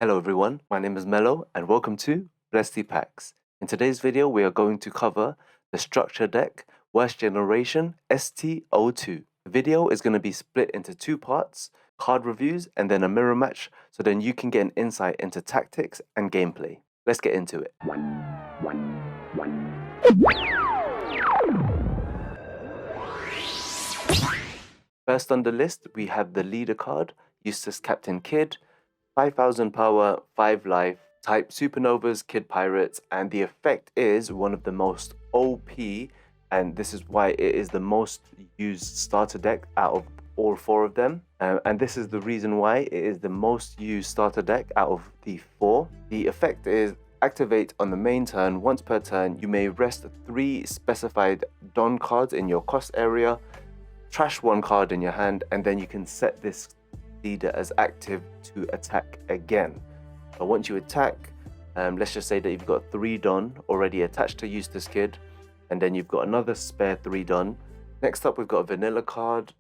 Hello everyone, my name is Mello and welcome to Blessed Packs. In today's video, we are going to cover the Structure Deck Worst Generation ST-02. The video is going to be split into two parts, card reviews and then a mirror match, so then you can get an insight into tactics and gameplay. Let's get into it. First on the list, we have the leader card, Eustace Captain Kidd, 5000 power, 5 life, type Supernovas, Kid Pirates, and the effect is one of the most OP, and this is why it is the most used starter deck out of all four of them. And this is the reason why it is the most used starter deck out of the four. The effect is activate on the main turn. Once per turn, you may rest 3 specified Don cards in your cost area, trash 1 card in your hand, and then you can set this leader as active to attack again. So once you attack, let's just say that you've got 3 Don already attached to Eustace Kid, and then you've got another spare 3 Don. Next up, we've got a vanilla card,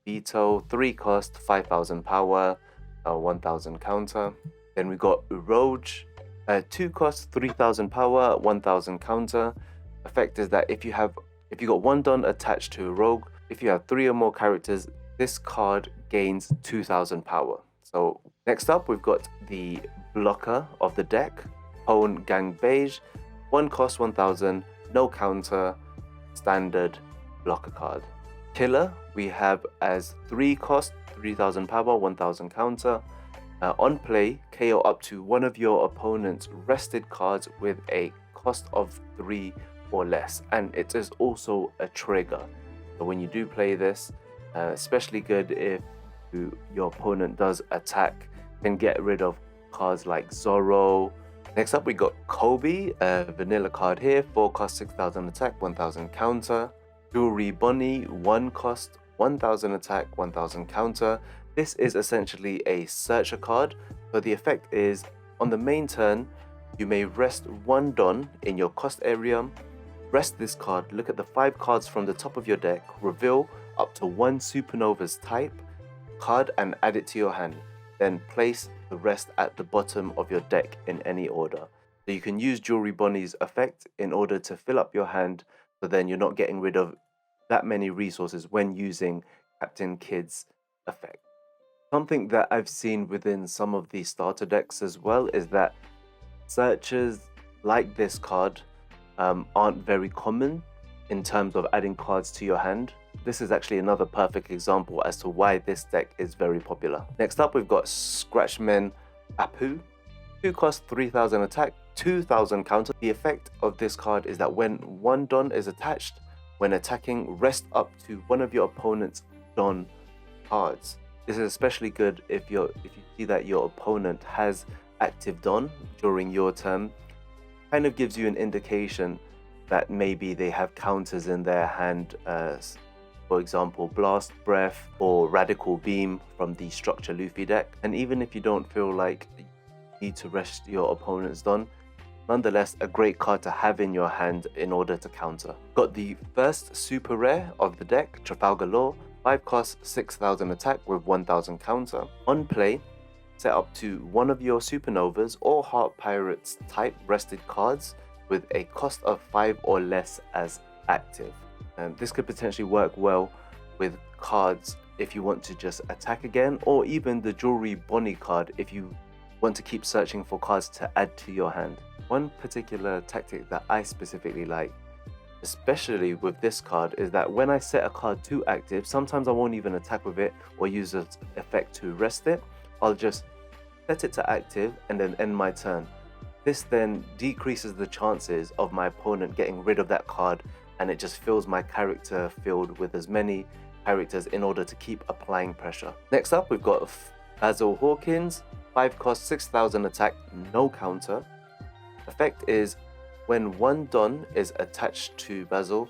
Veto, 3 cost, 5000 power, 1000 counter. Then we got Uroge, 2 cost, 3000 power, 1000 counter. Effect is that if you got 1 Don attached to a rogue, if you have 3 or more characters, this card gains 2000 power. So next up, we've got the blocker of the deck, Hone Gang Beige, 1 cost, 1000, no counter, standard blocker card. Killer, we have as 3 cost, 3000 power, 1000 counter. On play, KO up to one of your opponent's rested cards with a cost of 3 or less, and it is also a trigger. So when you do play this, especially good if your opponent does attack, can get rid of cards like Zorro. Next up, we got Kobe, a vanilla card here, 4 cost, 6000 attack, 1000 counter. Jewelry Bunny, 1 cost, 1000 attack, 1000 counter. This is essentially a searcher card, but the effect is on the main turn, you may rest 1 Don in your cost area. Rest this card, look at the 5 cards from the top of your deck, reveal up to 1 Supernova's type card and add it to your hand. Then place the rest at the bottom of your deck in any order. So you can use Jewelry Bunny's effect in order to fill up your hand, so then you're not getting rid of that many resources when using Captain Kidd's effect. Something that I've seen within some of the starter decks as well is that searchers like this card aren't very common in terms of adding cards to your hand. This is actually another perfect example as to why this deck is very popular. Next up, we've got Scratchman Apu, 2 cost, 3000 attack, 2000 counter. The effect of this card is that when 1 Don is attached, when attacking, rest up to one of your opponent's Don cards. This is especially good if you see that your opponent has active Don during your turn. Kind of gives you an indication that maybe they have counters in their hand, for example, Blast Breath or Radical Beam from the Structure Luffy deck. And even if you don't feel like you need to rest your opponent's Don, nonetheless a great card to have in your hand in order to counter. Got the first super rare of the deck, Trafalgar Law, 5 cost, 6000 attack with 1000 counter. On play, set up to one of your Supernovas or Heart Pirates type rested cards with a cost of 5 or less as active. And this could potentially work well with cards if you want to just attack again, or even the Jewelry Bunny card if you want to keep searching for cards to add to your hand. One particular tactic that I specifically like, especially with this card, is that when I set a card to active, sometimes I won't even attack with it or use its effect to rest it. I'll just set it to active and then end my turn. This then decreases the chances of my opponent getting rid of that card, and it just fills my character field with as many characters in order to keep applying pressure. Next up, we've got Basil Hawkins, 5 cost, 6000 attack, no counter. Effect is when 1 Don is attached to Basil,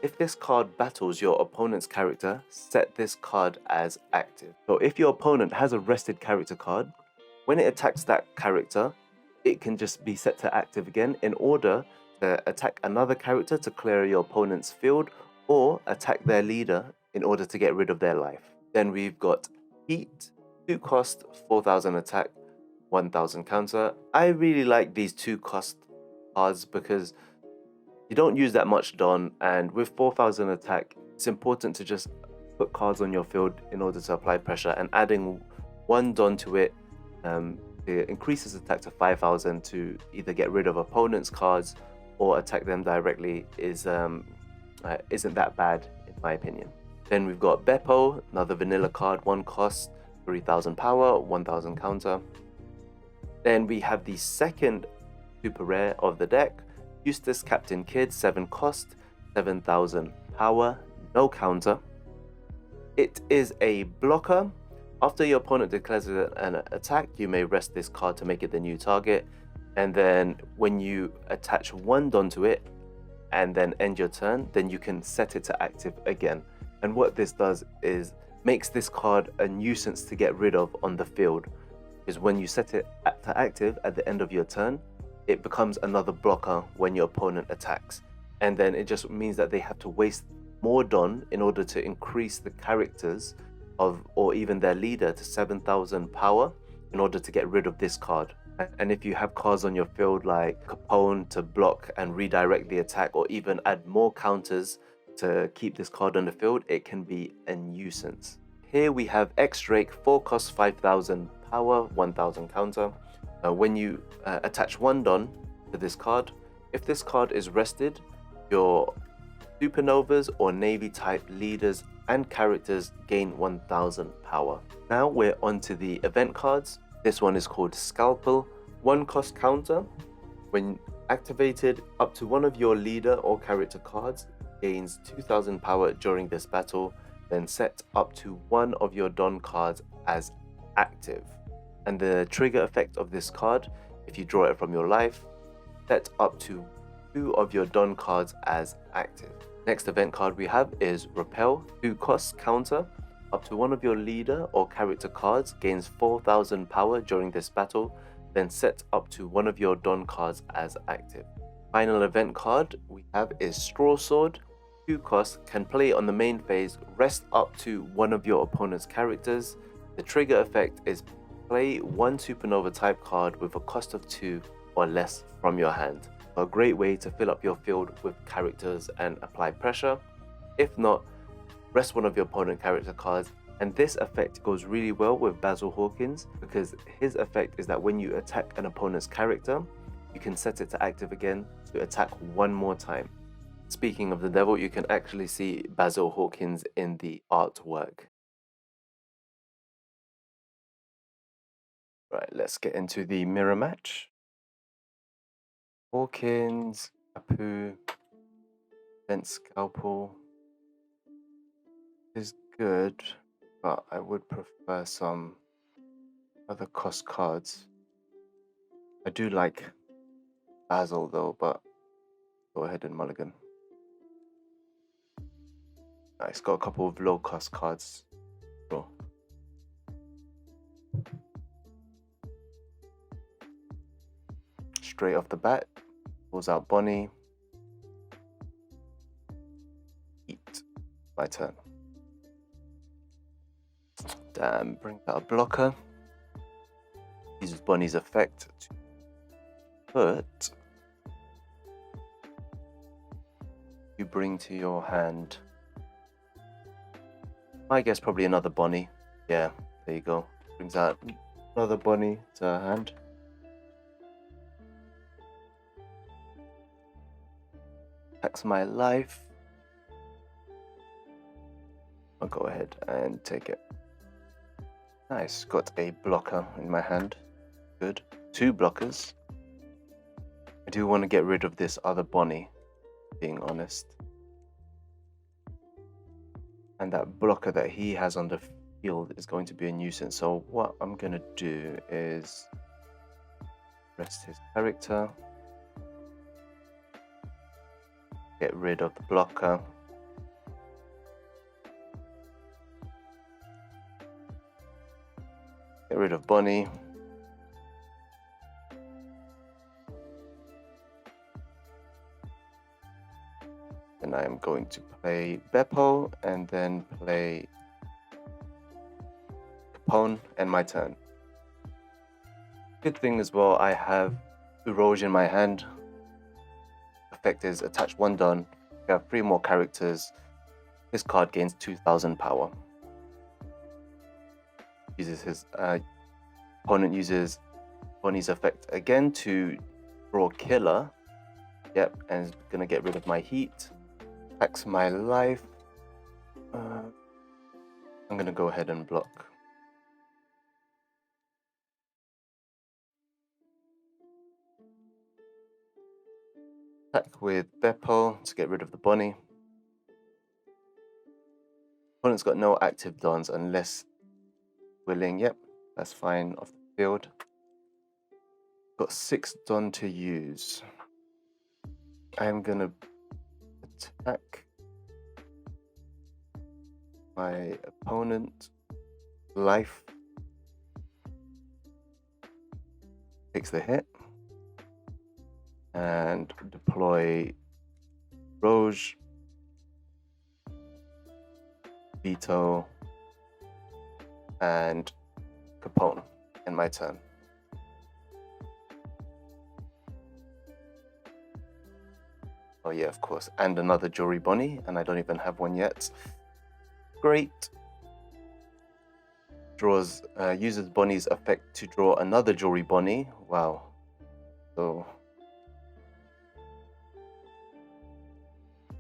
if this card battles your opponent's character, set this card as active. So if your opponent has a rested character card, when it attacks that character, it can just be set to active again in order to attack another character to clear your opponent's field, or attack their leader in order to get rid of their life. Then we've got Heat, 2 cost, 4000 attack, 1000 counter. I really like these 2 cost cards because you don't use that much Don, and with 4000 attack, it's important to just put cards on your field in order to apply pressure, and adding 1 Don to it, it increases attack to 5000 to either get rid of opponent's cards or attack them directly isn't that bad in my opinion. Then we've got Beppo, another vanilla card, 1 cost, 3000 power, 1000 counter. Then we have the second super rare of the deck, Eustace Captain Kidd, 7 cost, 7000 power, no counter. It is a blocker. After your opponent declares an attack, you may rest this card to make it the new target. And then when you attach 1 Don to it and then end your turn, then you can set it to active again. And what this does is makes this card a nuisance to get rid of on the field. Is when you set it to active at the end of your turn, it becomes another blocker when your opponent attacks. And then it just means that they have to waste more Don in order to increase the characters of, or even their leader, to 7000 power in order to get rid of this card. And if you have cards on your field like Capone to block and redirect the attack, or even add more counters to keep this card on the field, it can be a nuisance. Here we have X-Drake, 4 cost, 5000 power, 1000 counter. When you attach 1 Don to this card, if this card is rested, your Supernovas or Navy type leaders and characters gain 1000 power. Now we're on to the event cards. This one is called Scalpel, 1 cost counter. When activated, up to one of your leader or character cards gains 2000 power during this battle, then set up to one of your Don cards as active. And the trigger effect of this card, if you draw it from your life, set up to 2 of your Don cards as active. Next event card we have is Repel, 2 cost counter. Up to one of your leader or character cards gains 4000 power during this battle, then set up to one of your Don cards as active. Final event card we have is Straw Sword, 2 cost, can play on the main phase, rest up to one of your opponent's characters. The trigger effect is play 1 Supernova type card with a cost of 2 or less from your hand. A great way to fill up your field with characters and apply pressure. If not, rest one of your opponent character cards, and this effect goes really well with Basil Hawkins because his effect is that when you attack an opponent's character, you can set it to active again to attack 1 more time. Speaking of the devil, you can actually see Basil Hawkins in the artwork. Right, let's get into the mirror match. Hawkins, Apu, then Scalpel is good, but I would prefer some other cost cards. I do like Basil though, but go ahead and mulligan. It's got a couple of low cost cards. Sure. Straight off the bat, pulls out Bonnie. Eat. My turn. Damn, brings out a blocker. Uses Bonnie's effect to put. You bring to your hand. I guess probably another Bonnie. Yeah, there you go. Brings out another Bonnie to her hand. Attacks my life. I'll go ahead and take it. Nice, got a blocker in my hand. Good. 2 blockers. I do want to get rid of this other Bonnie, being honest. And that blocker that he has on the field is going to be a nuisance. So what I'm going to do is rest his character. Get rid of the blocker. Get rid of Bonnie. And I am going to play Beppo and then play Capone and my turn. Good thing as well, I have Eroge in my hand. Effect is attach 1 done. We have 3 more characters. This card gains 2000 power. Uses his opponent uses Bonnie's effect again to draw killer. Yep, and it's gonna get rid of my heat. Attacks my life. I'm gonna go ahead and block. Attack with Beppo to get rid of the Bonnie. Opponent's got no active dons unless willing. Yep, that's fine off the field. Got 6 don to use. I'm gonna attack my opponent. Life takes the hit and deploy Roge, Veto, and Capone in my turn. Oh yeah, of course, and another Jewelry Bonnie, and I don't even have one yet. Great. Draws, uses Bonnie's effect to draw another Jewelry Bonnie. Wow. So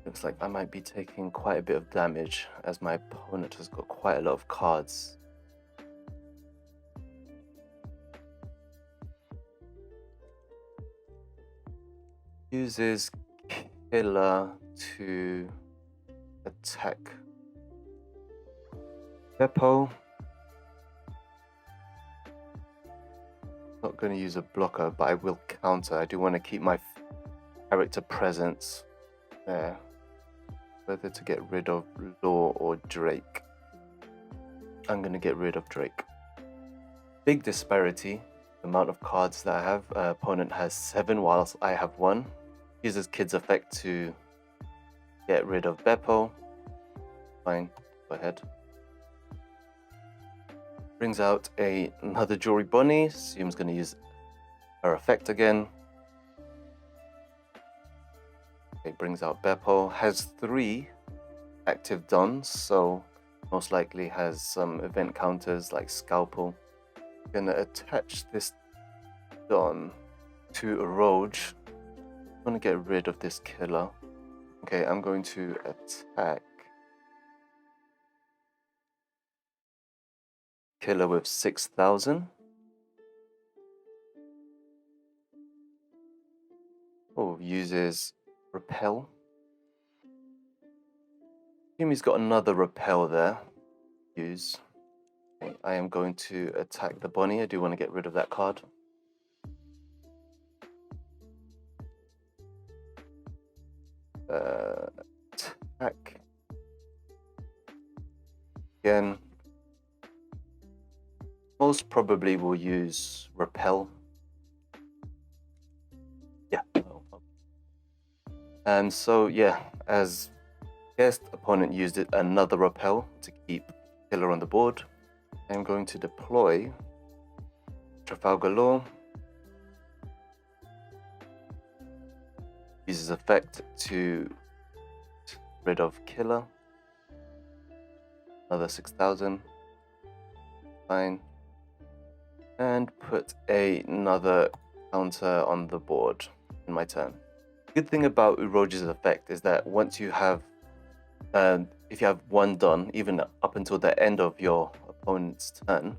looks like I might be taking quite a bit of damage as my opponent has got quite a lot of cards. Uses Killer to attack Beppo. Not going to use a blocker, but I will counter. I do want to keep my character presence there. Whether to get rid of Law or Drake. I'm going to get rid of Drake. Big disparity. The amount of cards that I have. Opponent has 7 whilst I have 1. Uses Kid's effect to get rid of Beppo. Fine, go ahead. Brings out another Jewelry Bonnie. Assume's going to use her effect again. Okay, brings out Beppo. Has 3 active dons, so most likely has some event counters like Scalpel. Gonna attach this don to a Roge. I'm gonna get rid of this killer. Okay, I'm going to attack killer with 6,000. Oh, uses repel. Assume he's got another repel there. Use. Okay, I am going to attack the Bonnie. I do want to get rid of that card. Attack. Again. Most probably will use repel. Yeah. And so, yeah, as guessed, opponent used it another repel to keep killer on the board. I'm going to deploy Trafalgar Law. Uses effect to get rid of killer. Another 6,000. Fine. And put another counter on the board in my turn. Good thing about Uroge's effect is that once you have, if you have 1 done, even up until the end of your opponent's turn,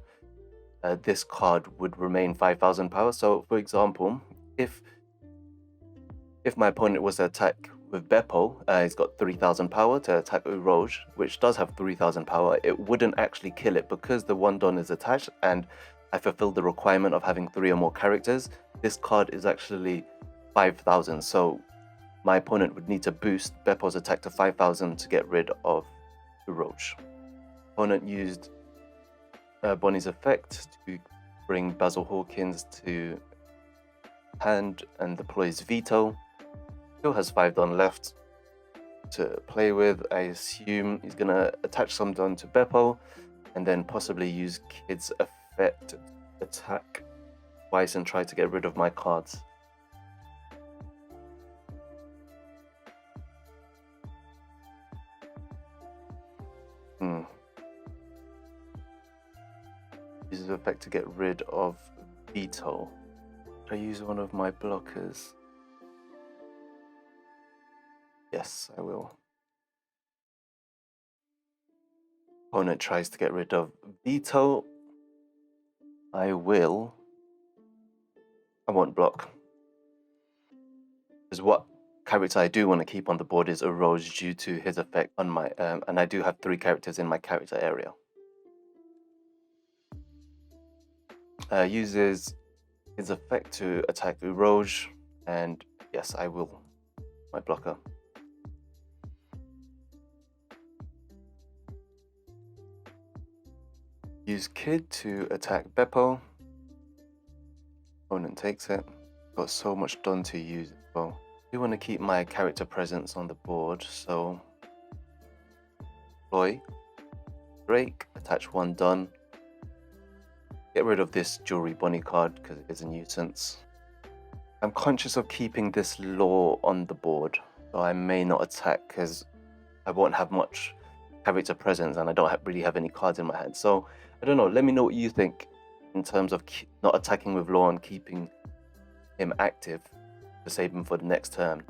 this card would remain 5,000 power. So, for example, if my opponent was to attack with Beppo, he's got 3,000 power to attack Uroge, which does have 3,000 power. It wouldn't actually kill it because the 1 don is attached, and I fulfilled the requirement of having 3 or more characters. This card is actually 5,000, so my opponent would need to boost Beppo's attack to 5,000 to get rid of Uroge. Opponent used Bonnie's effect to bring Basil Hawkins to hand and deploys Veto. Still has 5 don left to play with. I assume he's going to attach some don to Beppo and then possibly use Kid's effect to attack twice and try to get rid of my cards. Use the effect to get rid of veto. Should I use one of my blockers? Yes, I will. Opponent tries to get rid of veto. I won't block. Because what character I do want to keep on the board is Arose due to his effect on my and I do have 3 characters in my character area. Uses his effect to attack Uroge, and yes, I will. My blocker. Use Kid to attack Beppo. Opponent takes it. Got so much done to use as well. I do want to keep my character presence on the board, so deploy. Break, attach 1 done. Get rid of this Jewelry Bunny card because it is a nuisance. I'm conscious of keeping this Law on the board, so I may not attack because I won't have much character presence and I don't really have any cards in my hand. So I don't know, let me know what you think in terms of not attacking with Law and keeping him active to save him for the next turn.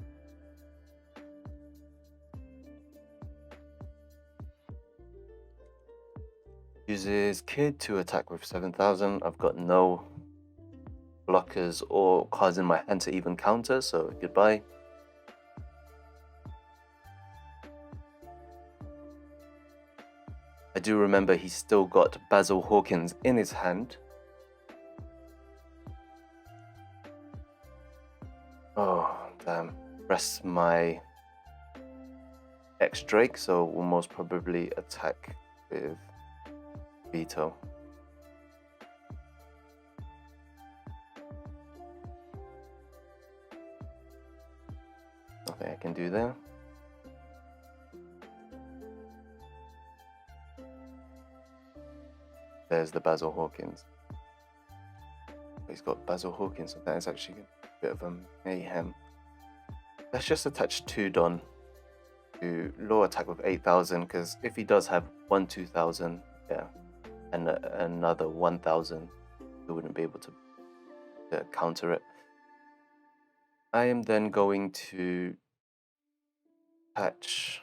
Uses Kid to attack with 7,000. I've got no blockers or cards in my hand to even counter, so goodbye. I do remember he's still got Basil Hawkins in his hand. Oh, damn. Press my X-Drake, so we'll most probably attack with veto. Nothing I can do there. There's the Basil Hawkins. He's got Basil Hawkins, so that is actually a bit of a mayhem. Let's just attach 2 Don to Law attack with 8,000, because if he does have 2,000, yeah, and another 1,000, we wouldn't be able to counter it. I am then going to attach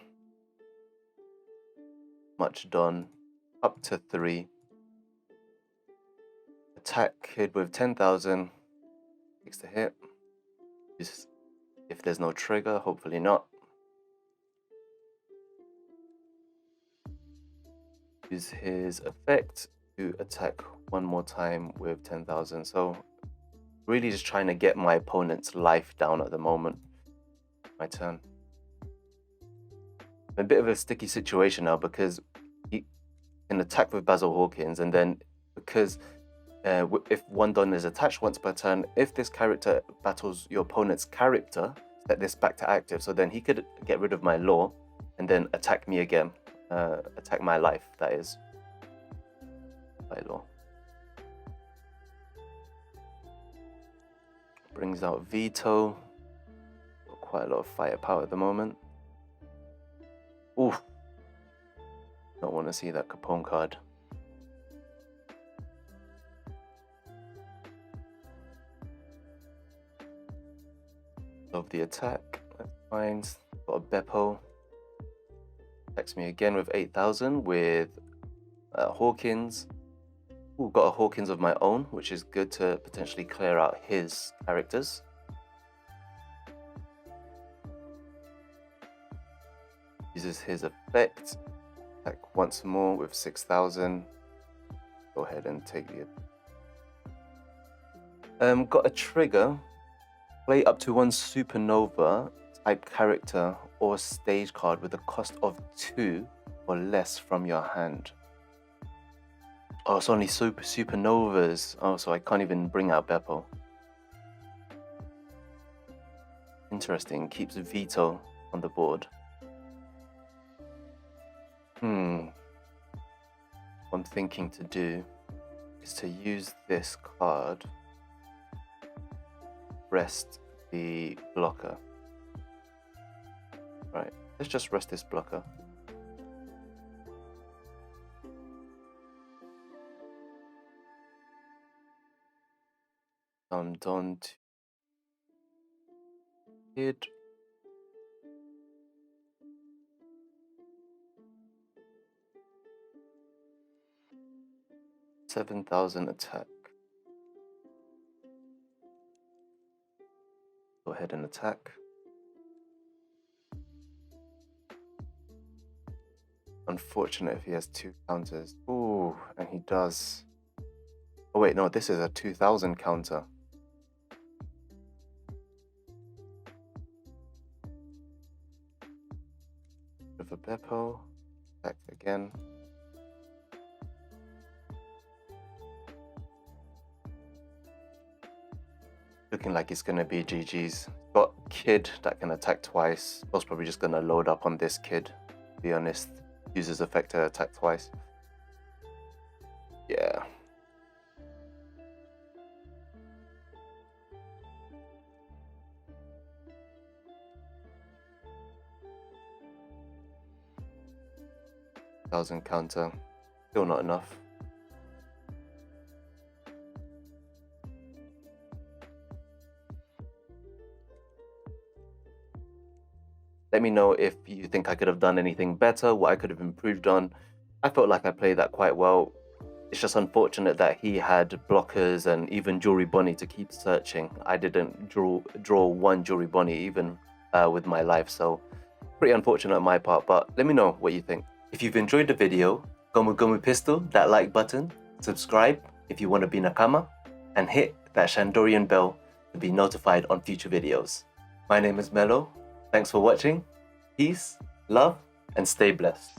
much Don up to 3. Attack Kid with 10,000. Takes the hit. Just if there's no trigger, hopefully not. Use his effect to attack 1 more time with 10,000. So really just trying to get my opponent's life down at the moment. My turn. A bit of a sticky situation now because he can attack with Basil Hawkins, and then because if 1 Don is attached once per turn, if this character battles your opponent's character, set this back to active. So then he could get rid of my Law and then attack me again. Attack my life, that is. By Law. Brings out veto. Got quite a lot of firepower at the moment. Oof. Don't want to see that Capone card. Love the attack. That's fine. Got a Beppo. Attacks me again with 8,000 with Hawkins. Ooh, got a Hawkins of my own, which is good to potentially clear out his characters. Uses his effect. Attack once more with 6,000. Go ahead and take the... got a trigger. Play up to 1 supernova type character or stage card with a cost of 2 or less from your hand. Oh, it's only supernovas. Oh, so I can't even bring out Beppo. Interesting. Keeps veto on the board. What I'm thinking to do is to use this card rest the blocker. Right, let's just rest this blocker. I'm done to kid. $7,000 attack. Go ahead and attack. Unfortunate if he has 2 counters. Ooh, and he does. Oh wait, no, this is a 2,000 counter. With a Beppo, attack again. Looking like it's gonna be GG's. Got Kid that can attack twice. I was probably just gonna load up on this Kid, to be honest. Uses effect to attack twice. Yeah. $1,000 counter. Still not enough. Let me know if you think I could have done anything better, what I could have improved on. I felt like I played that quite well. It's just unfortunate that he had blockers and even Jewelry Bunny to keep searching. I didn't draw one Jewelry Bunny even with my life, so pretty unfortunate on my part, but let me know what you think. If you've enjoyed the video, Gomu Pistol, that like button, subscribe if you want to be Nakama, and hit that Shandorian bell to be notified on future videos. My name is Mello. Thanks for watching. Peace, love, and stay blessed.